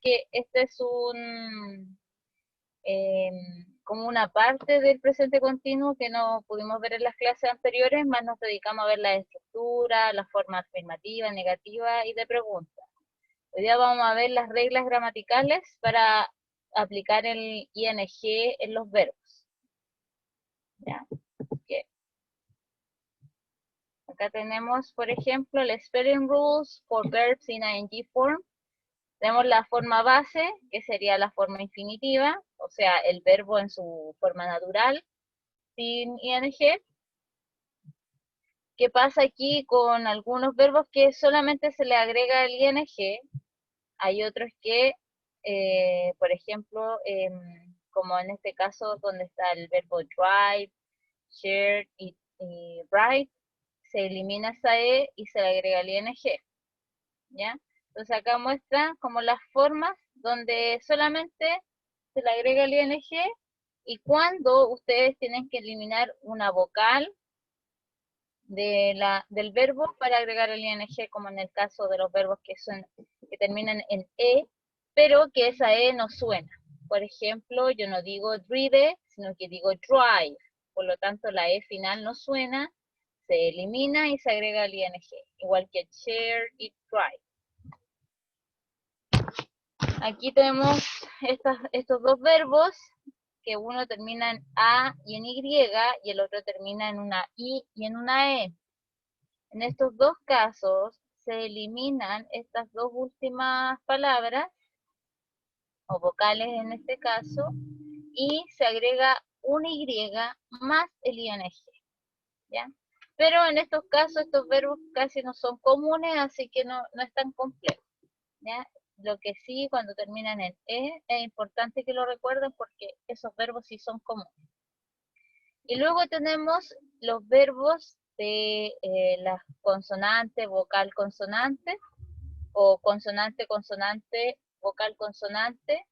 que este es como una parte del presente continuo que no pudimos ver en las clases anteriores, más nos dedicamos a ver la estructura, la forma afirmativa, negativa y de pregunta. Hoy día vamos a ver las reglas gramaticales para aplicar el ing en los verbos. ¿Ya? Okay. Acá tenemos, por ejemplo, el spelling rules for verbs in ing form. Tenemos la forma base, que sería la forma infinitiva, o sea, el verbo en su forma natural, sin ing. ¿Qué pasa aquí con algunos verbos que solamente se le agrega el ing? Hay otros que, por ejemplo, como en este caso donde está el verbo drive, share y write, se elimina esa e y se le agrega el ing. ¿Ya? Entonces acá muestra como las formas donde solamente se le agrega el ing y cuando ustedes tienen que eliminar una vocal del verbo para agregar el ing, como en el caso de los verbos que terminan en e, pero que esa e no suena. Por ejemplo, yo no digo drive, sino que digo drive. Por lo tanto, la e final no suena, se elimina y se agrega el ing, igual que share y drive. Aquí tenemos estos dos verbos, que uno termina en A y en Y, y el otro termina en una I y en una E. En estos dos casos se eliminan estas dos últimas palabras, o vocales en este caso, y se agrega una Y más el ing. ¿Ya? Pero en estos casos estos verbos casi no son comunes, así que no es tan complejo. ¿Ya? Lo que sí, cuando terminan en E, es importante que lo recuerden porque esos verbos sí son comunes. Y luego tenemos los verbos de las consonantes, vocal, consonante, o consonante, consonante, vocal, consonante,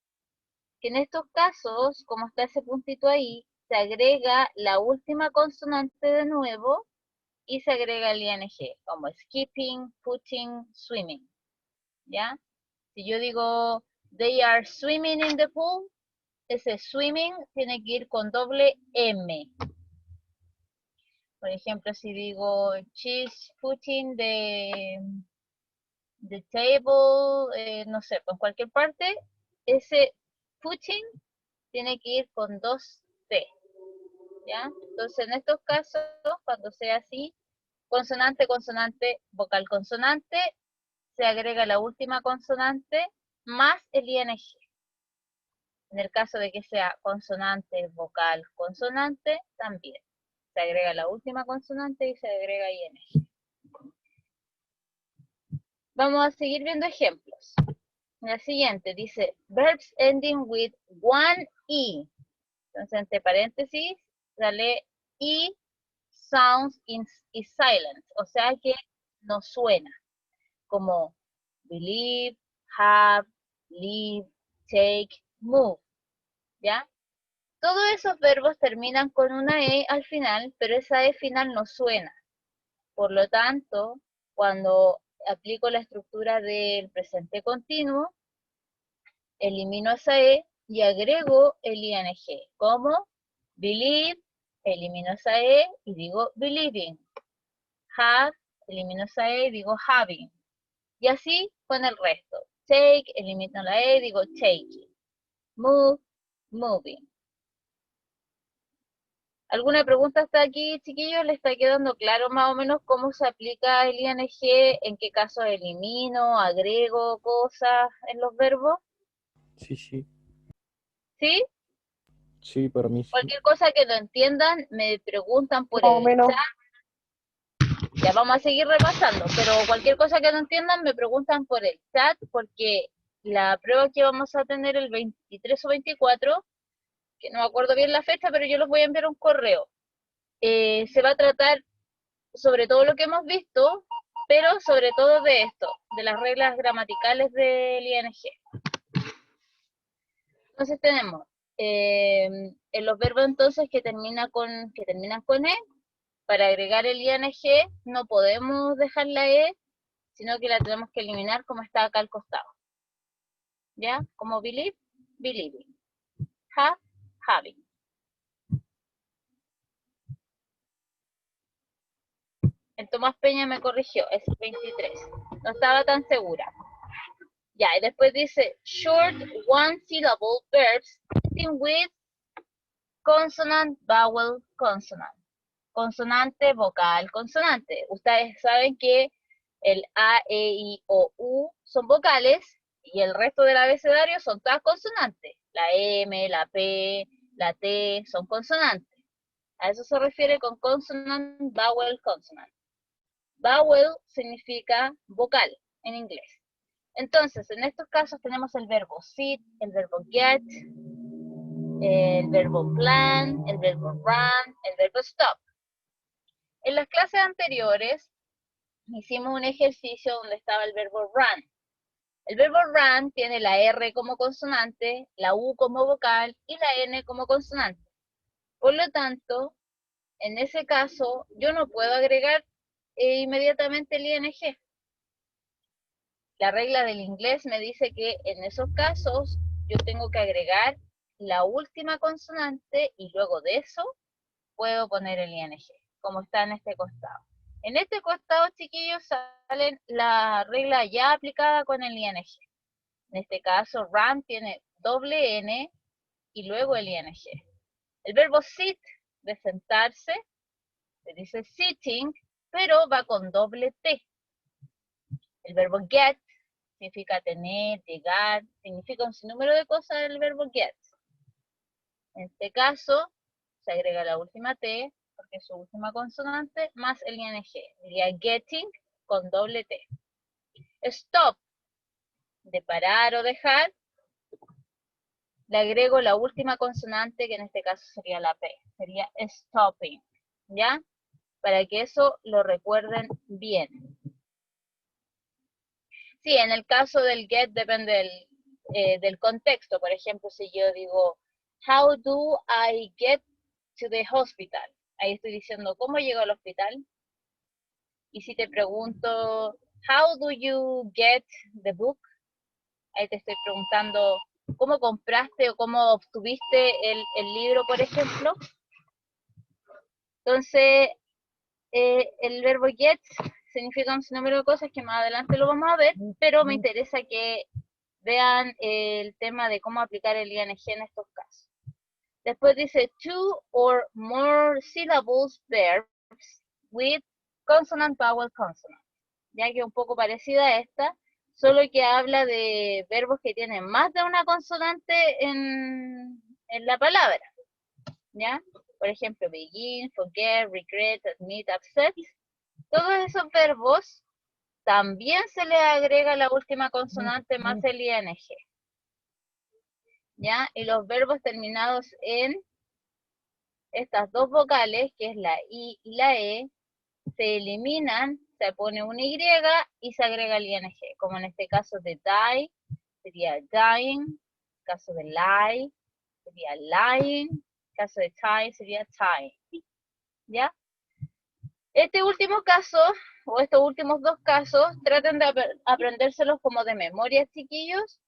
que en estos casos, como está ese puntito ahí, se agrega la última consonante de nuevo y se agrega el ing, como skipping, putting, swimming. ¿Ya? Si yo digo, they are swimming in the pool, ese swimming tiene que ir con doble M. Por ejemplo, si digo, she's putting the table, no sé, en cualquier parte, ese putting tiene que ir con dos T. ¿Ya? Entonces, en estos casos, cuando sea así, consonante, consonante, vocal, consonante, se agrega la última consonante más el ing. En el caso de que sea consonante, vocal, consonante, también. Se agrega la última consonante y se agrega ing. Vamos a seguir viendo ejemplos. La siguiente dice, verbs ending with one E. Entonces, entre paréntesis, sale E sounds is silent. O sea que no suena. Como believe, have, live, take, move. ¿Ya? Todos esos verbos terminan con una E al final, pero esa E final no suena. Por lo tanto, cuando aplico la estructura del presente continuo, elimino esa E y agrego el ing. Como believe, elimino esa E y digo believing. Have, elimino esa E y digo having. Y así con el resto. Take, elimino la E y digo taking. Move, moving. ¿Alguna pregunta hasta aquí, chiquillos? ¿Les está quedando claro más o menos cómo se aplica el ing? ¿En qué caso elimino, agrego cosas en los verbos? Sí, sí. ¿Sí? Sí, para mí sí. Cualquier cosa que no entiendan, me preguntan por Más o el menos. chat. Ya vamos a seguir repasando, pero cualquier cosa que no entiendan, me preguntan por el chat, porque la prueba que vamos a tener el 23 o 24, que no me acuerdo bien la fecha, pero yo los voy a enviar un correo. Se va a tratar sobre todo lo que hemos visto, pero sobre todo de esto, de las reglas gramaticales del ing. Entonces tenemos en los verbos entonces que terminan con E, para agregar el ing no podemos dejar la e, sino que la tenemos que eliminar como está acá al costado. ¿Ya? Como believe, believing. Have, having. El Tomás Peña me corrigió, es 23. No estaba tan segura. Ya, y después dice, short one-syllable verbs ending with consonant, vowel, consonant. Consonante, vocal, consonante. Ustedes saben que el A, E, I, O, U son vocales y el resto del abecedario son todas consonantes. La M, la P, la T son consonantes. A eso se refiere con consonant, vowel, consonant. Vowel significa vocal en inglés. Entonces, en estos casos tenemos el verbo sit, el verbo get, el verbo plan, el verbo run, el verbo stop. En las clases anteriores hicimos un ejercicio donde estaba el verbo run. El verbo run tiene la R como consonante, la U como vocal y la N como consonante. Por lo tanto, en ese caso, yo no puedo agregar inmediatamente el ING. La regla del inglés me dice que en esos casos yo tengo que agregar la última consonante y luego de eso puedo poner el ING, como está en este costado. En este costado, chiquillos, salen la regla ya aplicada con el ING. En este caso, run tiene doble N y luego el ING. El verbo sit, de sentarse, se dice sitting, pero va con doble T. El verbo get significa tener, llegar, significa un sinnúmero de cosas el verbo get. En este caso, se agrega la última T, porque es su última consonante, más el ING. Diría getting con doble T. Stop, de parar o dejar, le agrego la última consonante, que en este caso sería la P. Sería stopping, ¿ya? Para que eso lo recuerden bien. Sí, en el caso del get depende del contexto. Por ejemplo, si yo digo, how do I get to the hospital? Ahí estoy diciendo, ¿cómo llego al hospital? Y si te pregunto, how do you get the book? Ahí te estoy preguntando, ¿cómo compraste o cómo obtuviste el libro, por ejemplo? Entonces, el verbo get significa un sinnúmero de cosas que más adelante lo vamos a ver, pero me interesa que vean el tema de cómo aplicar el ING en estos casos. Después dice two or more syllables verbs with consonant, vowel, consonant. Ya que un poco parecida a esta, solo que habla de verbos que tienen más de una consonante en la palabra. ¿Ya? Por ejemplo, begin, forget, regret, admit, accept. Todos esos verbos también se le agrega la última consonante más el ING. ¿Ya? Y los verbos terminados en estas dos vocales, que es la I y la E, se eliminan, se pone una Y y se agrega el ING. Como en este caso de die, sería dying. En el caso de lie, sería lying. En el caso de tie, sería tying. ¿Ya? Este último caso, o estos últimos dos casos, traten de aprendérselos como de memoria, chiquillos,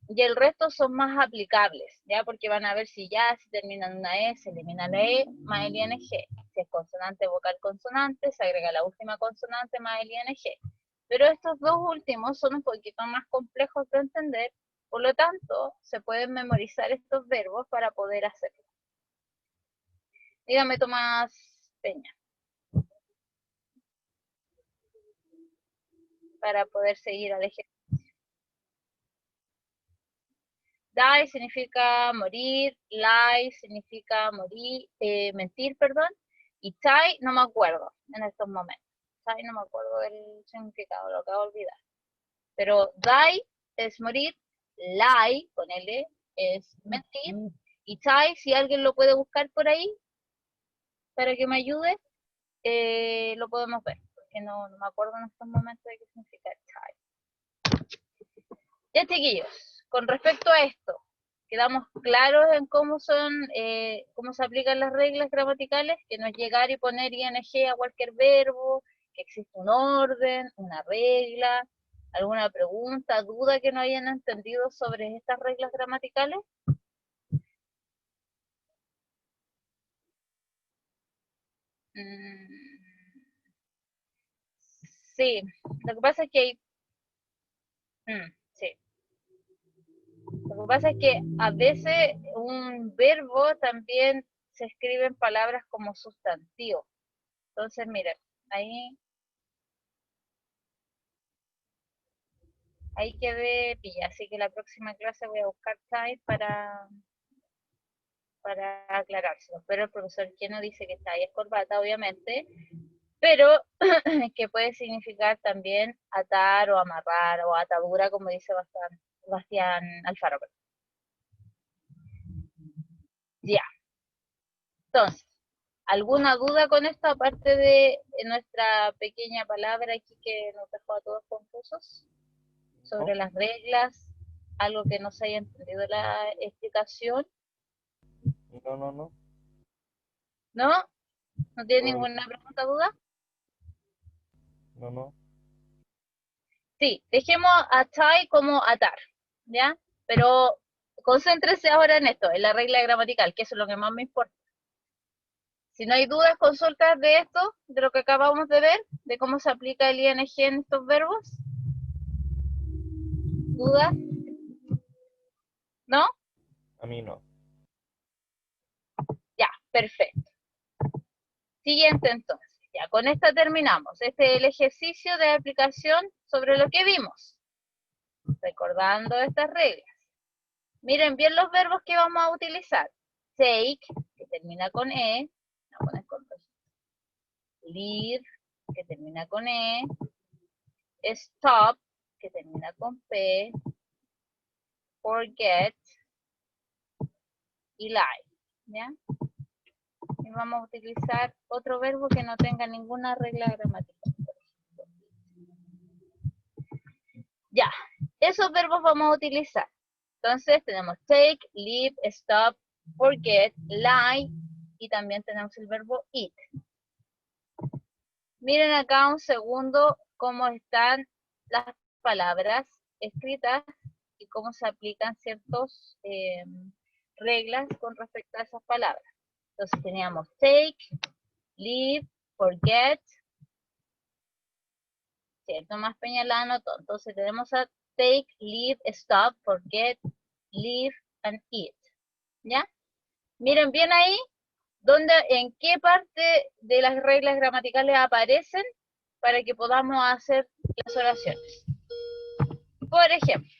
y el resto son más aplicables, ¿ya? Porque van a ver si si terminan en una E, se elimina la E, más el ING. Si es consonante, vocal, consonante, se agrega la última consonante más el ING. Pero estos dos últimos son un poquito más complejos de entender, por lo tanto, se pueden memorizar estos verbos para poder hacerlo. Dígame, Tomás Peña. Para poder seguir al ejercicio. Die significa morir, lie significa morir, mentir, perdón, y tie no me acuerdo en estos momentos. Die no me acuerdo del significado, lo acabo de olvidar. Pero die es morir, lie con L es mentir, y tie, si alguien lo puede buscar por ahí para que me ayude, lo podemos ver, porque no me acuerdo en estos momentos de qué significa tie. Ya, chiquillos, con respecto a esto, quedamos claros en cómo cómo se aplican las reglas gramaticales, que no es llegar y poner ing a cualquier verbo, que existe un orden, una regla, ¿Alguna pregunta, duda que no hayan entendido sobre estas reglas gramaticales? Mm, sí, lo que pasa es que hay... sí. Lo que pasa es que a veces un verbo también se escribe en palabras como sustantivo. Entonces, miren, ahí quedé pilla. Así que la próxima clase voy a buscar time para aclarárselo. Pero el profesor no dice que está ahí es corbata, obviamente, pero que puede significar también atar o amarrar o atadura, como dice Bastián Alfaro. Ya, entonces, ¿alguna duda con esto, aparte de nuestra pequeña palabra aquí que nos dejó a todos confusos? Sobre las reglas, algo que no se haya entendido la explicación. No. ¿No? ¿No tiene No, ninguna pregunta, duda? no. Sí, dejemos a tie como atar, ¿ya? Pero concéntrese ahora en esto, en la regla gramatical, que eso es lo que más me importa. Si no hay dudas, consultas de esto, de lo que acabamos de ver, de cómo se aplica el ing en estos verbos. ¿Dudas? ¿No? A mí no. Ya, perfecto. Siguiente entonces. Ya, con esta terminamos. Este es el ejercicio de aplicación sobre lo que vimos. Recordando estas reglas. Miren bien los verbos que vamos a utilizar. Take, que termina con E. No pones con leave, que termina con E. Stop, que termina con P. Forget y lie. ¿Ya? Y vamos a utilizar otro verbo que no tenga ninguna regla gramatical. Ya, esos verbos vamos a utilizar. Entonces tenemos take, leave, stop, forget, lie y también tenemos el verbo eat. Miren acá un segundo cómo están las palabras escritas y cómo se aplican ciertas reglas con respecto a esas palabras. Entonces teníamos take, leave, forget, ¿cierto? Más Peña la anotó. Entonces tenemos a take, leave, stop, forget, leave and eat. ¿Ya? Miren bien ahí en qué parte de las reglas gramaticales aparecen para que podamos hacer las oraciones. Por ejemplo,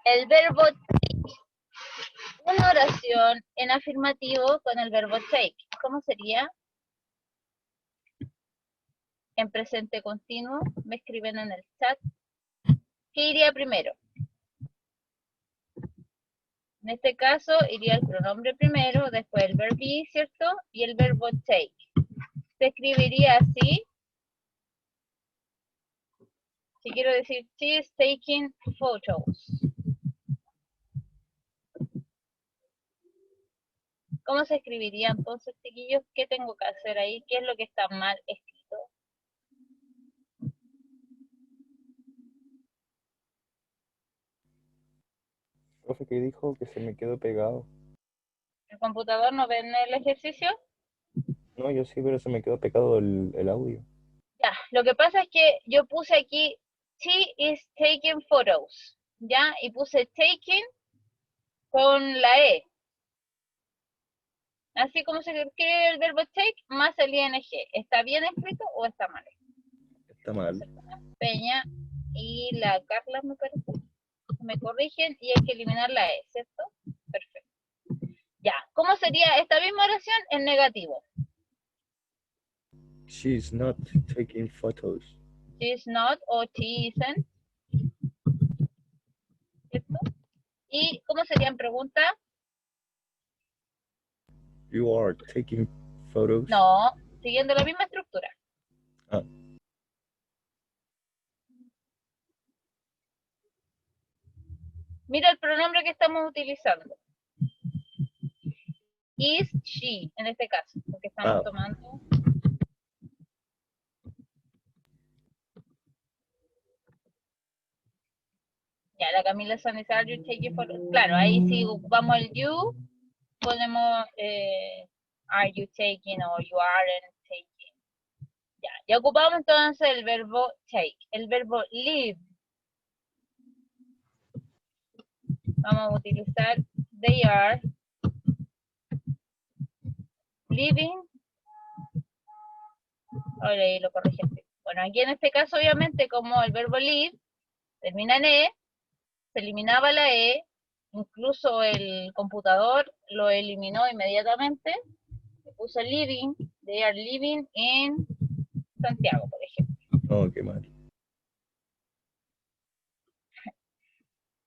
el verbo take. Una oración en afirmativo con el verbo take. ¿Cómo sería? En presente continuo, me escriben en el chat. ¿Qué iría primero? En este caso iría el pronombre primero, después el verbo be, ¿cierto? Y el verbo take. Se escribiría así. Si quiero decir, she is taking photos. ¿Cómo se escribiría entonces, chiquillos? ¿Qué tengo que hacer ahí? ¿Qué es lo que está mal escrito? Profe, que dijo que se me quedó pegado. ¿El computador no ve en el ejercicio? No, yo sí, pero se me quedó pegado el audio. Ya, lo que pasa es que yo puse aquí, she is taking photos, ¿ya? Y puse taking con la E. Así como se escribe el verbo take más el ing. ¿Está bien escrito o está mal? Está mal. Peña y la Carla me parece. Me corrigen y hay que eliminar la E, ¿cierto? Perfecto. Ya, ¿cómo sería esta misma oración en negativo? She's not taking photos. She is not o she isn't, ¿cierto? ¿Y cómo sería en pregunta? You are taking photos. No, siguiendo la misma estructura. Ah, Mira el pronombre que estamos utilizando. Is she, en este caso, porque estamos tomando. Ya, la Camila San dice, are you taking photos? Claro, ahí si ocupamos el you, ponemos are you taking o you aren't taking. Ya ocupamos entonces el verbo take. El verbo live. Vamos a utilizar they are living. Ahora ahí lo corregiste. Bueno, aquí en este caso, obviamente, como el verbo live termina en E, se eliminaba la E, incluso el computador lo eliminó inmediatamente, se puso living, they are living in Santiago, por ejemplo. Oh, qué mal.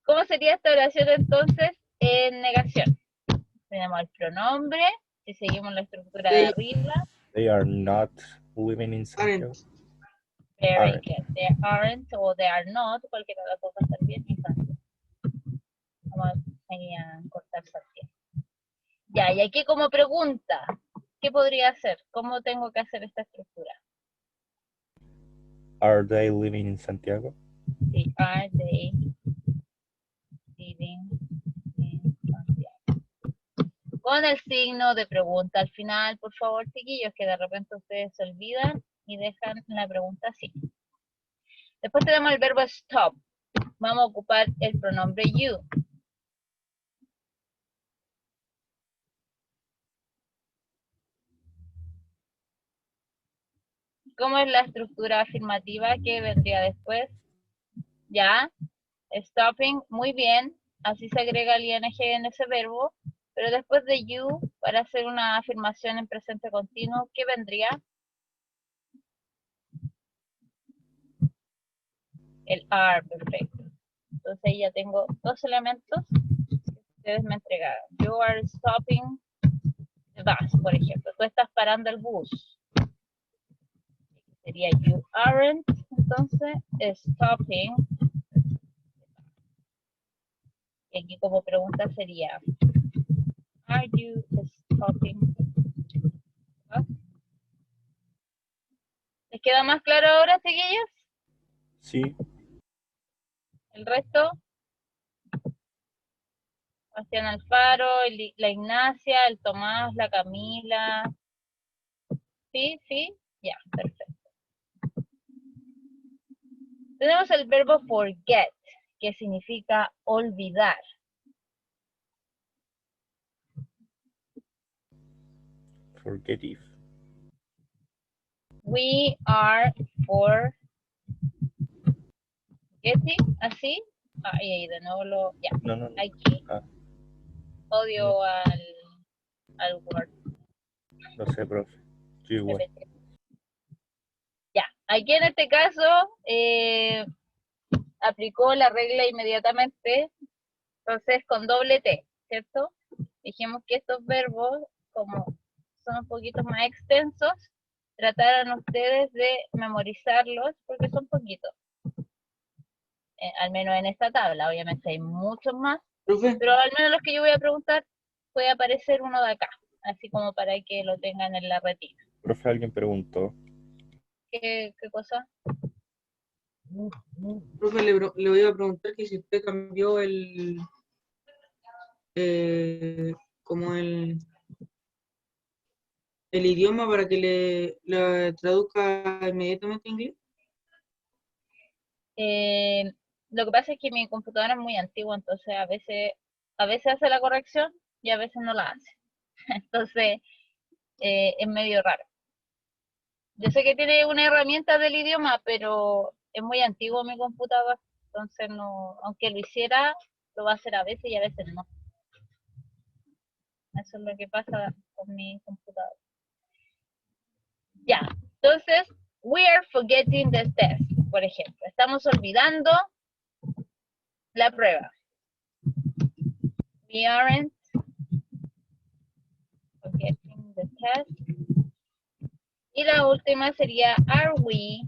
¿Cómo sería esta oración entonces en negación? Tenemos el pronombre, si seguimos la estructura de They arriba. They are not living in Santiago. aren't. Very Aren't. good. They aren't o they are not, cualquiera de las dos va a estar bien. Vamos a cortar Santiago. Ya, y aquí como pregunta, ¿qué podría hacer? ¿Cómo tengo que hacer esta estructura? Are they living in Santiago? Sí, are they living in Santiago? Con el signo de pregunta al final, por favor, chiquillos, que de repente ustedes se olvidan y dejan la pregunta así. Después tenemos el verbo stop. Vamos a ocupar el pronombre you. ¿Cómo es la estructura afirmativa que vendría después? Ya, stopping, muy bien. Así se agrega el ing en ese verbo. Pero después de you, para hacer una afirmación en presente continuo, ¿qué vendría? El are, perfecto. Entonces ahí ya tengo dos elementos que ustedes me entregaron. You are stopping the bus, por ejemplo. Tú estás parando el bus. Sería you aren't, entonces, stopping. Y aquí como pregunta sería, are you stopping the bus? ¿Les queda más claro ahora, chiquillos? Sí. El resto, Bastián Alfaro, la Ignacia, el Tomás, la Camila. ¿Sí? ¿Sí? Ya, perfecto. Tenemos el verbo forget, que significa olvidar. Forgettive. We are forgetting, así. Ahí de nuevo lo. Ya, No. aquí. Ah, Odio no. al Word. No sé, profe. Yo igual. Ya, aquí en este caso aplicó la regla inmediatamente, entonces con doble T, ¿cierto? Dijimos que estos verbos, como son un poquito más extensos, trataran ustedes de memorizarlos porque son poquitos. Al menos en esta tabla, obviamente hay muchos más, Profe, pero al menos los que yo voy a preguntar puede aparecer uno de acá, así como para que lo tengan en la retina. Profe, alguien preguntó. ¿Qué cosa? profe, le voy a preguntar que si usted cambió como el idioma para que le traduzca inmediatamente en inglés. Lo que pasa es que mi computadora es muy antigua, entonces a veces hace la corrección y a veces no la hace. Entonces es medio raro. Yo sé que tiene una herramienta del idioma, pero es muy antiguo mi computador, entonces no, aunque lo hiciera, lo va a hacer a veces y a veces no. Eso es lo que pasa con mi computador. Ya, entonces, we are forgetting the test, por ejemplo. Estamos olvidando la prueba. We aren't forgetting the test. Y la última sería, are we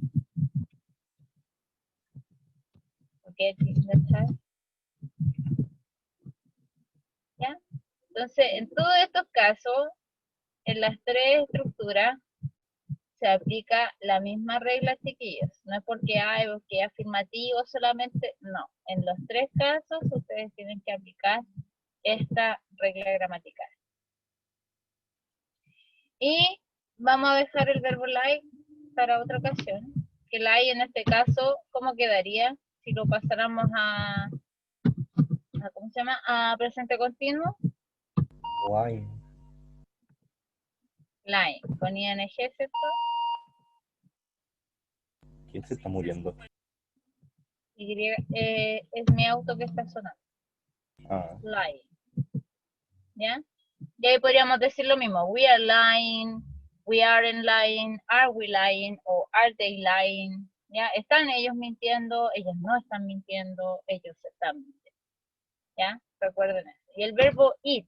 forgetting the test? ¿Ya? Entonces, en todos estos casos, en las tres estructuras, se aplica la misma regla, chiquillos. No es porque hay que afirmativo solamente, no. En los 3 casos ustedes tienen que aplicar esta regla gramatical. Y vamos a dejar el verbo like para otra ocasión. Que like en este caso, ¿cómo quedaría si lo pasáramos a ¿cómo se llama? A presente continuo? Guay. Line, con ing, ¿cierto? ¿Quién se está muriendo? Y, es mi auto que está sonando. Ah, Line. ¿Ya? Y ahí podríamos decir lo mismo. We are lying, we are in lying, are we lying, o are they lying. ¿Ya? ¿Están ellos mintiendo? Ellos no están mintiendo, ellos están mintiendo. ¿Ya? Recuerden eso. Y el verbo eat.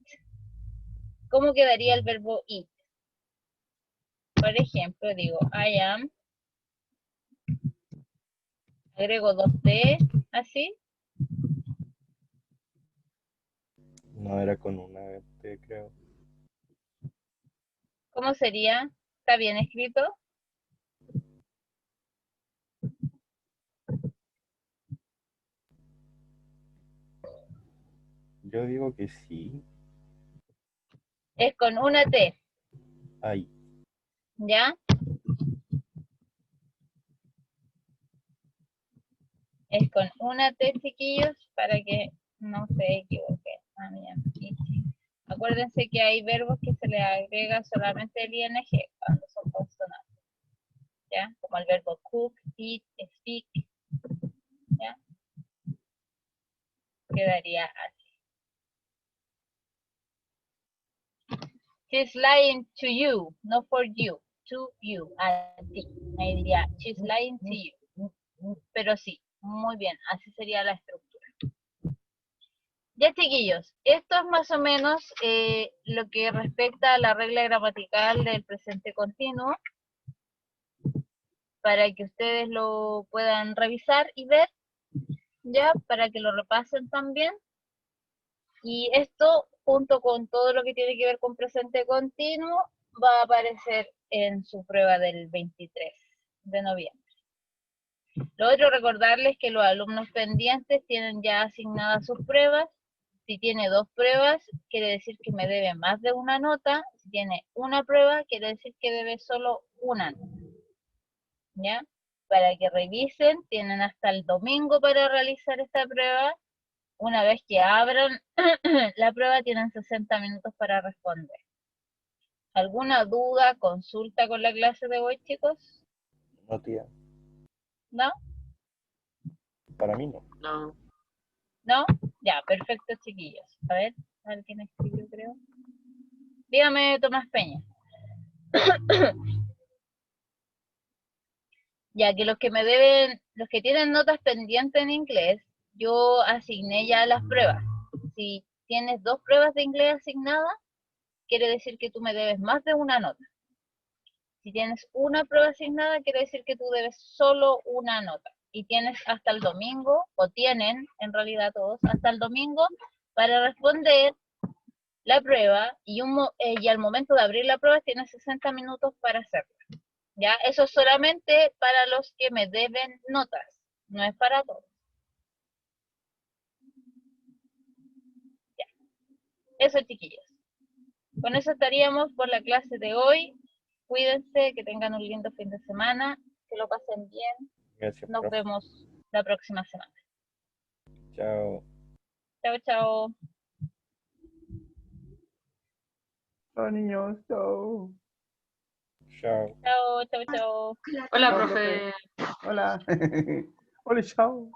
¿Cómo quedaría el verbo eat? Por ejemplo, digo, I am, agrego 2T, así. no era con una T, creo. ¿Cómo sería? ¿Está bien escrito? Yo digo que sí. Es con una T, Ay, ¿ya? Es con una T, chiquillos, para que no se equivoquen. Acuérdense que hay verbos que se le agrega solamente el ing cuando son consonantes, ¿ya? Como el verbo cook, eat, speak, ¿ya? Quedaría así. She's lying to you, not for you, to you, a ti. Ahí diría, she's lying to you. Pero sí, muy bien, así sería la estructura. Ya, chiquillos, esto es más o menos lo que respecta a la regla gramatical del presente continuo, para que ustedes lo puedan revisar y ver, ya, para que lo repasen también. Y esto, junto con todo lo que tiene que ver con presente continuo, va a aparecer en su prueba del 23 de noviembre. Lo otro, recordarles que los alumnos pendientes tienen ya asignadas sus pruebas. Si tiene 2 pruebas, quiere decir que me debe más de una nota. Si tiene una prueba, quiere decir que debe solo una nota. ¿Ya? Para que revisen, tienen hasta el domingo para realizar esta prueba. Una vez que abran la prueba, tienen 60 minutos para responder. ¿Alguna duda, consulta con la clase de hoy, chicos? no, tía. ¿No? Para mí no. No. ¿No? Ya, perfecto, chiquillos. A ver, alguien escribió, creo. Dígame, Tomás Peña. Ya que los que me deben, los que tienen notas pendientes en inglés, yo asigné ya las pruebas. Si tienes 2 pruebas de inglés asignadas, quiere decir que tú me debes más de una nota. Si tienes una prueba asignada, quiere decir que tú debes solo una nota. Y tienes hasta el domingo, o tienen en realidad todos, hasta el domingo para responder la prueba y al momento de abrir la prueba tienes 60 minutos para hacerla. ¿Ya? Eso es solamente para los que me deben notas, no es para todos. Ya. Eso, chiquillos. Con eso estaríamos por la clase de hoy. Cuídense, que tengan un lindo fin de semana, que lo pasen bien. Gracias, Nos profe. vemos la próxima semana. Chao. Chao, chao. Chao, niños. Chao. Chao. Chao, chao, chao. Hola, Chao, profe. Hola. Hola, chao.